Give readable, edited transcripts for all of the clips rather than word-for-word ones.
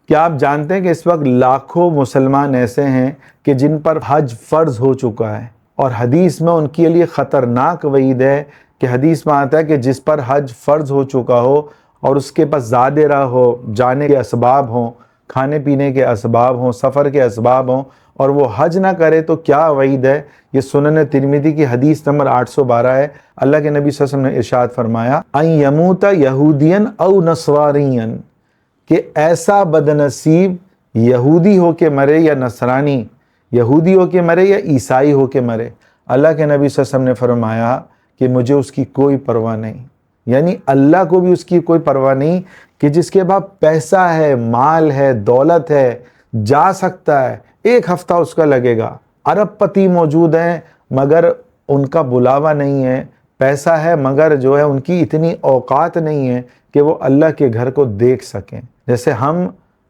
کیا آپ جانتے ہیں کہ اس وقت لاکھوں مسلمان ایسے ہیں کہ جن پر حج فرض ہو چکا ہے، اور حدیث میں ان کے لیے خطرناک وعید ہے کہ حدیث میں آتا ہے کہ جس پر حج فرض ہو چکا ہو اور اس کے پاس زاد راہ ہو، جانے کے اسباب ہوں، کھانے پینے کے اسباب ہوں، سفر کے اسباب ہوں، اور وہ حج نہ کرے تو کیا وعید ہے۔ یہ سنن ترمذی کی حدیث نمبر 812 ہے۔ اللہ کے نبی صلی اللہ علیہ وسلم نے ارشاد فرمایا ان یموت یہودیا او نصرانیا، کہ ایسا بدنصیب یہودی ہو کے مرے یا نصرانی، یہودی ہو کے مرے یا عیسائی ہو کے مرے۔ اللہ کے نبی صلی اللہ علیہ وسلم نے فرمایا کہ مجھے اس کی کوئی پرواہ نہیں، یعنی اللہ کو بھی اس کی کوئی پرواہ نہیں کہ جس کے پاس پیسہ ہے، مال ہے، دولت ہے، جا سکتا ہے، ایک ہفتہ اس کا لگے گا، ارب پتی موجود ہیں مگر ان کا بلاوا نہیں ہے، پیسہ ہے مگر جو ہے ان کی اتنی اوقات نہیں ہے کہ وہ اللہ کے گھر کو دیکھ سکیں۔ جیسے ہم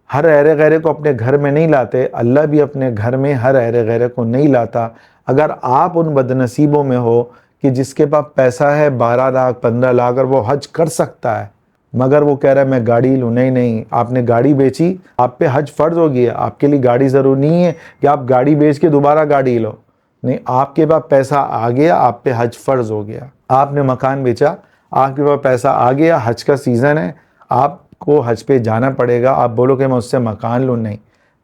ہر ایرے غیرے کو اپنے گھر میں نہیں لاتے، اللہ بھی اپنے گھر میں ہر ایرے غیرے کو نہیں لاتا۔ اگر آپ ان بدنصیبوں میں ہو کہ جس کے پاس پیسہ ہے 12 لاکھ 15 لاکھ اور وہ حج کر سکتا ہے مگر وہ کہہ رہا ہے میں گاڑی لوں، نہیں، آپ نے گاڑی بیچی، آپ پہ حج فرض ہو گیا، آپ کے لیے گاڑی ضرور نہیں ہے کہ آپ گاڑی بیچ کے دوبارہ گاڑی لو، نہیں، آپ کے پاس پیسہ آ گیا، آپ پہ حج فرض ہو گیا۔ آپ نے مکان بیچا، آپ کے پاس پیسہ آ گیا، حج کا سیزن ہے، آپ کو حج پہ جانا پڑے گا، آپ بولو کہ میں اس سے مکان لوں، نہیں،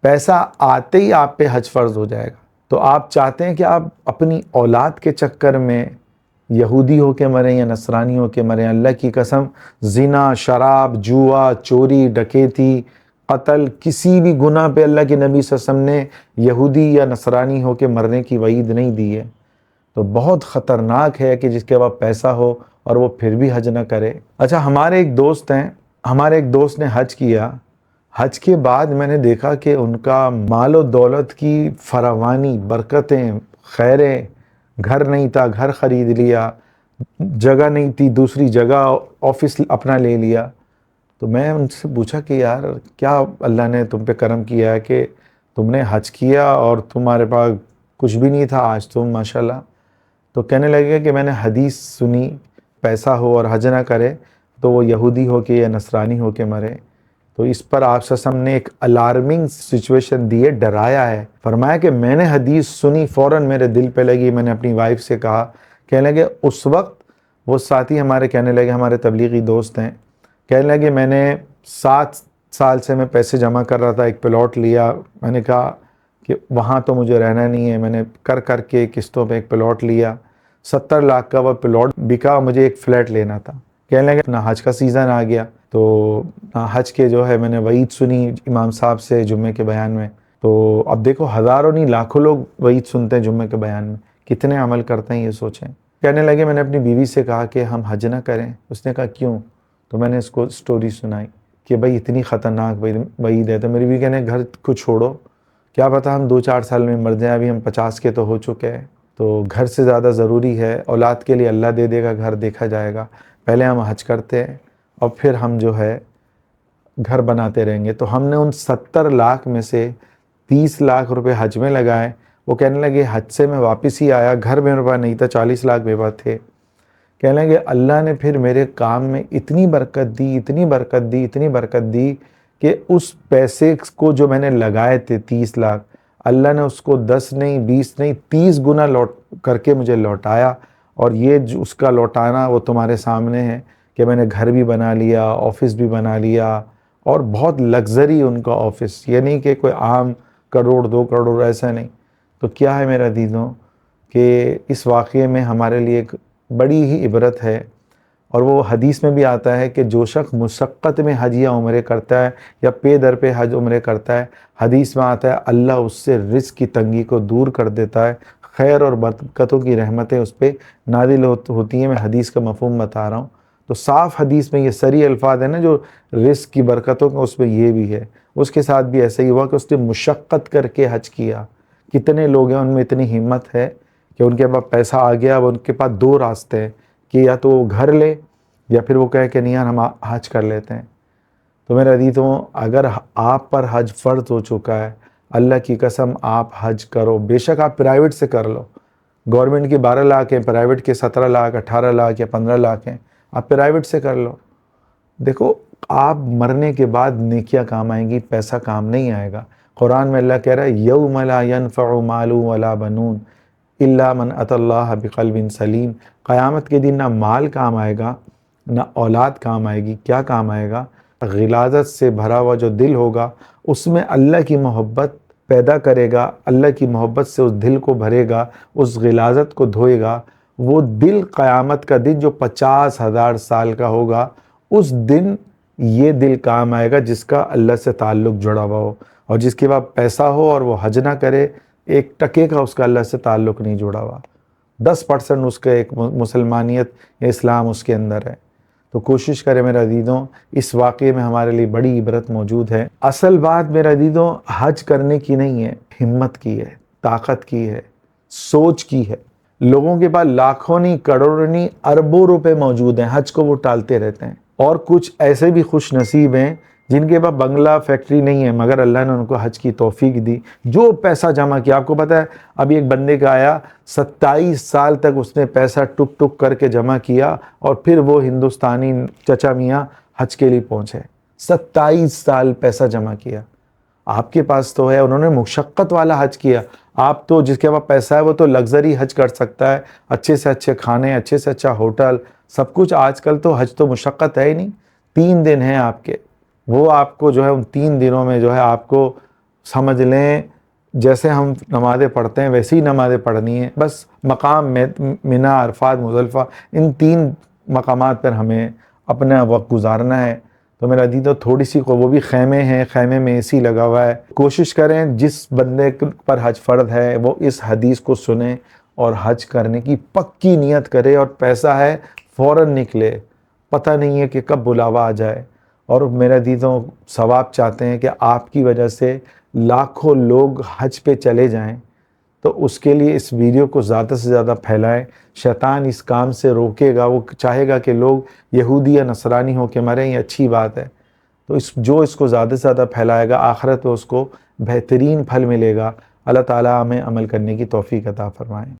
پیسہ آتے ہی آپ پہ حج فرض ہو جائے گا۔ تو آپ چاہتے ہیں کہ آپ اپنی اولاد کے چکر میں یہودی ہو کے مریں یا نصرانی ہو کے مریں؟ اللہ کی قسم، زنا، شراب، جوا، چوری، ڈکیتی، قتل، کسی بھی گناہ پہ اللہ کے نبی صلی اللہ علیہ وسلم نے یہودی یا نصرانی ہو کے مرنے کی وعید نہیں دی ہے۔ تو بہت خطرناک ہے کہ جس کے پاس پیسہ ہو اور وہ پھر بھی حج نہ کرے۔ اچھا، ہمارے ایک دوست نے حج کیا، حج کے بعد میں نے دیکھا کہ ان کا مال و دولت کی فراوانی، برکتیں، خیریں، گھر نہیں تھا، گھر خرید لیا، جگہ نہیں تھی، دوسری جگہ آفس اپنا لے لیا۔ تو میں ان سے پوچھا کہ یار کیا اللہ نے تم پہ کرم کیا ہے کہ تم نے حج کیا اور تمہارے پاس کچھ بھی نہیں تھا، آج تم ماشاءاللہ۔ تو کہنے لگے کہ میں نے حدیث سنی پیسہ ہو اور حج نہ کرے تو وہ یہودی ہو کے یا نصرانی ہو کے مرے۔ تو اس پر آپ صلی اللہ علیہ وسلم نے ایک الارمنگ سچویشن دی ہے، ڈرایا ہے۔ فرمایا کہ میں نے حدیث سنی، فوراً میرے دل پہ لگی، میں نے اپنی وائف سے کہا، کہنے لگے اس وقت وہ ساتھی ہمارے کہنے لگے، ہمارے تبلیغی دوست ہیں، کہنے لگے میں نے 7 سال سے میں پیسے جمع کر رہا تھا، ایک پلاٹ لیا، میں نے کہا کہ وہاں تو مجھے رہنا نہیں ہے، میں نے کر کے قسطوں پہ ایک پلاٹ لیا، 70 لاکھ کا وہ پلاٹ بکا، مجھے ایک فلیٹ لینا تھا۔ کہنے لگے اپنا حج کا سیزن آ گیا، تو حج کے جو ہے میں نے وعید سنی امام صاحب سے جمعے کے بیان میں۔ تو اب دیکھو ہزاروں نہیں لاکھوں لوگ وعید سنتے ہیں جمعے کے بیان میں، کتنے عمل کرتے ہیں یہ سوچیں۔ کہنے لگے میں نے اپنی بیوی سے کہا کہ ہم حج نہ کریں۔ اس نے کہا کیوں؟ تو میں نے اس کو سٹوری سنائی کہ بھائی اتنی خطرناک وعید ہے۔ تو میری بیوی کہنے گھر کو چھوڑو، کیا پتہ ہم 2-4 سال میں مر جائیں، ابھی ہم 50 کے تو ہو چکے ہیں، تو گھر سے زیادہ ضروری ہے، اولاد کے لیے اللہ دے دے گا، گھر دیکھا جائے گا، پہلے ہم حج کرتے ہیں اور پھر ہم جو ہے گھر بناتے رہیں گے۔ تو ہم نے ان 70 لاکھ میں سے 30 لاکھ روپے حج میں لگائے۔ وہ کہنے لگے حج سے میں واپس ہی آیا، گھر میرے پاس نہیں تھا، 40 لاکھ میرے پاس تھے۔ کہنے لگے اللہ نے پھر میرے کام میں اتنی برکت دی، اتنی برکت دی، اتنی برکت دی کہ اس پیسے کو جو میں نے لگائے تھے 30 لاکھ، اللہ نے اس کو 10 نہیں 20 نہیں 30 گنا لوٹ کر کے مجھے لوٹایا۔ اور یہ جو اس کا لوٹانا وہ تمہارے سامنے ہے کہ میں نے گھر بھی بنا لیا، آفس بھی بنا لیا، اور بہت لگزری ان کا آفس، یہ نہیں کہ کوئی عام کروڑ 2 کروڑ، ایسا نہیں۔ تو کیا ہے میرا عزیزوں کہ اس واقعے میں ہمارے لیے ایک بڑی ہی عبرت ہے، اور وہ حدیث میں بھی آتا ہے کہ جو شخص مشقت میں حج یا عمرے کرتا ہے یا پے در پہ حج عمرے کرتا ہے، حدیث میں آتا ہے اللہ اس سے رزق کی تنگی کو دور کر دیتا ہے، خیر اور برکتوں کی رحمتیں اس پہ نازل ہوتی ہیں۔ میں حدیث کا مفہوم بتا رہا ہوں، تو صاف حدیث میں یہ صریح الفاظ ہیں نا جو رزق کی برکتوں کا، اس پہ یہ بھی ہے۔ اس کے ساتھ بھی ایسا ہی ہوا کہ اس نے مشقت کر کے حج کیا۔ کتنے لوگ ہیں ان میں اتنی ہمت ہے کہ ان کے پاس پیسہ آ گیا، اب ان کے پاس 2 راستے ہیں کہ یا تو وہ گھر لے یا پھر وہ کہے کہ نہیں یار ہم حج کر لیتے ہیں۔ تو میرے عزیزوں، اگر آپ پر حج فرض ہو چکا ہے، اللہ کی قسم آپ حج کرو، بے شک آپ پرائیویٹ سے کر لو، گورنمنٹ کے 12 لاکھ ہیں، پرائیویٹ کے 17 لاکھ 18 لاکھ یا 15 لاکھ ہیں، آپ پرائیویٹ سے کر لو۔ دیکھو آپ مرنے کے بعد نیکیاں کام آئیں گی، پیسہ کام نہیں آئے گا۔ قرآن میں اللہ کہہ رہا ہے یوم لا ينفع مال ولا بنون الا من اتى اللہ بقلب سلیم۔ قیامت کے دن نہ مال کام آئے گا نہ اولاد کام آئے گی۔ کیا کام آئے گا؟ غلاظت سے بھرا ہوا جو دل ہوگا، اس میں اللہ کی محبت پیدا کرے گا، اللہ کی محبت سے اس دل کو بھرے گا، اس غلاظت کو دھوئے گا۔ وہ دل قیامت کا دن جو 50,000 سال کا ہوگا، اس دن یہ دل کام آئے گا جس کا اللہ سے تعلق جڑا ہوا ہو، اور جس کے بعد پیسہ ہو اور وہ حج نہ کرے، 1% کا اس کا اللہ سے تعلق نہیں جڑا ہوا، 10% اس کا ایک مسلمانیت یا اسلام اس کے اندر ہے۔ تو کوشش کرے میرے عزیزوں، اس واقعے میں ہمارے لیے بڑی عبرت موجود ہے۔ اصل بات میرے عزیزوں حج کرنے کی نہیں ہے، ہمت کی ہے، طاقت کی ہے، سوچ کی ہے۔ لوگوں کے پاس لاکھوں نہیں، کروڑوں نہیں، اربوں روپے موجود ہیں، حج کو وہ ٹالتے رہتے ہیں۔ اور کچھ ایسے بھی خوش نصیب ہیں جن کے پاس بنگلہ فیکٹری نہیں ہے، مگر اللہ نے ان کو حج کی توفیق دی، جو پیسہ جمع کیا۔ آپ کو پتہ ہے ابھی ایک بندے کا آیا، 27 سال تک اس نے پیسہ ٹک ٹک کر کے جمع کیا، اور پھر وہ ہندوستانی چچا میاں حج کے لیے پہنچے۔ 27 سال پیسہ جمع کیا۔ آپ کے پاس تو ہے، انہوں نے مشقت والا حج کیا۔ آپ تو جس کے پاس پیسہ ہے وہ تو لگزری حج کر سکتا ہے، اچھے سے اچھے کھانے، اچھے سے اچھا ہوٹل، سب کچھ۔ آج کل تو حج تو مشقت ہے ہی نہیں، 3 دن ہیں آپ کے، وہ آپ کو جو ہے ان 3 دنوں میں جو ہے آپ کو سمجھ لیں جیسے ہم نمازیں پڑھتے ہیں ویسی ہی نمازیں پڑھنی ہیں۔ بس مقام منی، عرفات، مزدلفہ، ان 3 مقامات پر ہمیں اپنا وقت گزارنا ہے۔ تو میرا عزیزو تھوڑی سی وہ بھی خیمے ہیں، خیمے میں اے سی لگا ہوا ہے۔ کوشش کریں جس بندے پر حج فرض ہے وہ اس حدیث کو سنیں اور حج کرنے کی پکی نیت کرے، اور پیسہ ہے فوراً نکلے، پتہ نہیں ہے کہ کب بلاوا آ جائے۔ اور میرے عزیزوں ثواب چاہتے ہیں کہ آپ کی وجہ سے لاکھوں لوگ حج پہ چلے جائیں، تو اس کے لیے اس ویڈیو کو زیادہ سے زیادہ پھیلائیں۔ شیطان اس کام سے روکے گا، وہ چاہے گا کہ لوگ یہودی یا نصرانی ہو کے مریں، یہ اچھی بات ہے۔ تو جو اس کو زیادہ سے زیادہ پھیلائے گا، آخرت میں اس کو بہترین پھل ملے گا۔ اللہ تعالیٰ ہمیں عمل کرنے کی توفیق عطا فرمائے۔